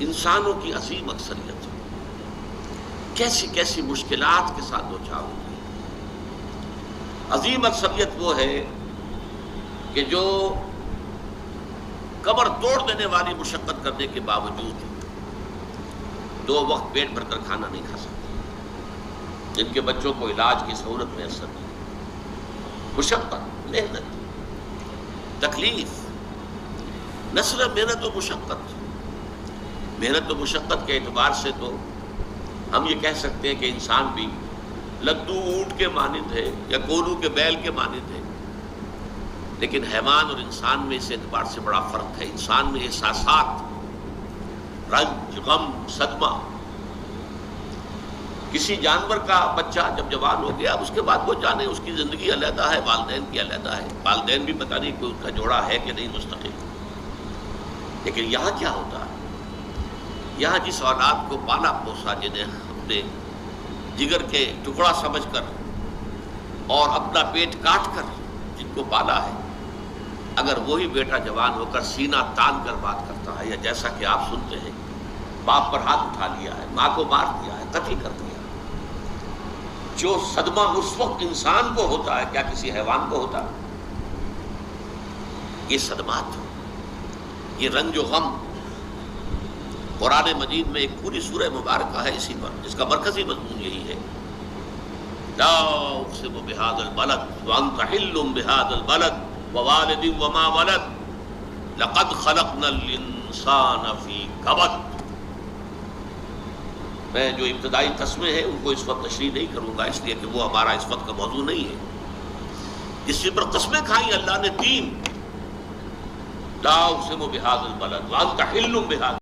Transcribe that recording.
انسانوں کی عظیم اکثریت کیسی کیسی مشکلات کے ساتھ دوچار ہوتی ہے۔ عظیم اکثریت وہ ہے کہ جو کمر توڑ دینے والی مشقت کرنے کے باوجود 2 وقت پیٹ بھر کر کھانا نہیں کھا سکتے، جن کے بچوں کو علاج کی سہولت میسر نہیں، مشقت، محنت، تکلیف، نہ صرف محنت و مشقت، محنت و مشقت کے اعتبار سے تو ہم یہ کہہ سکتے ہیں کہ انسان بھی لدو اونٹ کے مانند ہے یا کولو کے بیل کے مانند ہے، لیکن حیوان اور انسان میں اس اعتبار سے بڑا فرق ہے۔ انسان میں احساسات، رنج، غم، صدمہ، کسی جانور کا بچہ جب جوان ہو گیا اس کے بعد وہ جانے اس کی زندگی علیحدہ ہے، والدین کی علیحدہ ہے، والدین بھی پتہ نہیں کوئی اس کا جوڑا ہے کہ نہیں مستقل۔ لیکن یہاں کیا ہوتا ہے؟ یہاں جس اولاد کو پالا پوسا، جنہیں اپنے جگر کے ٹکڑا سمجھ کر اور اپنا پیٹ کاٹ کر جن کو پالا ہے، اگر وہی بیٹا جوان ہو کر سینہ تان کر بات کرتا ہے، یا جیسا کہ آپ سنتے ہیں باپ پر ہاتھ اٹھا لیا ہے، ماں کو مار دیا ہے، قتل کر دیا ہے، جو صدمہ اس وقت انسان کو ہوتا ہے کیا کسی حیوان کو ہوتا ہے؟ یہ صدمات، یہ رنج و غم قرآن مجید میں ایک پوری سورہ مبارکہ ہے اسی پر، جس کا مرکزی مضمون یہی ہے، لا اقسم بهذا البلد وانت حل بهذا البلد ووالد وما ولد لقد خلقنا الانسان فی کبد۔ میں جو ابتدائی قسمیں ہیں ان کو اس وقت تشریح نہیں کروں گا، اس لیے کہ وہ ہمارا اس وقت کا موضوع نہیں ہے۔ جس پر قسمیں کھائیں اللہ نے 3، لا اقسم بهذا البلد وانت حل بهذا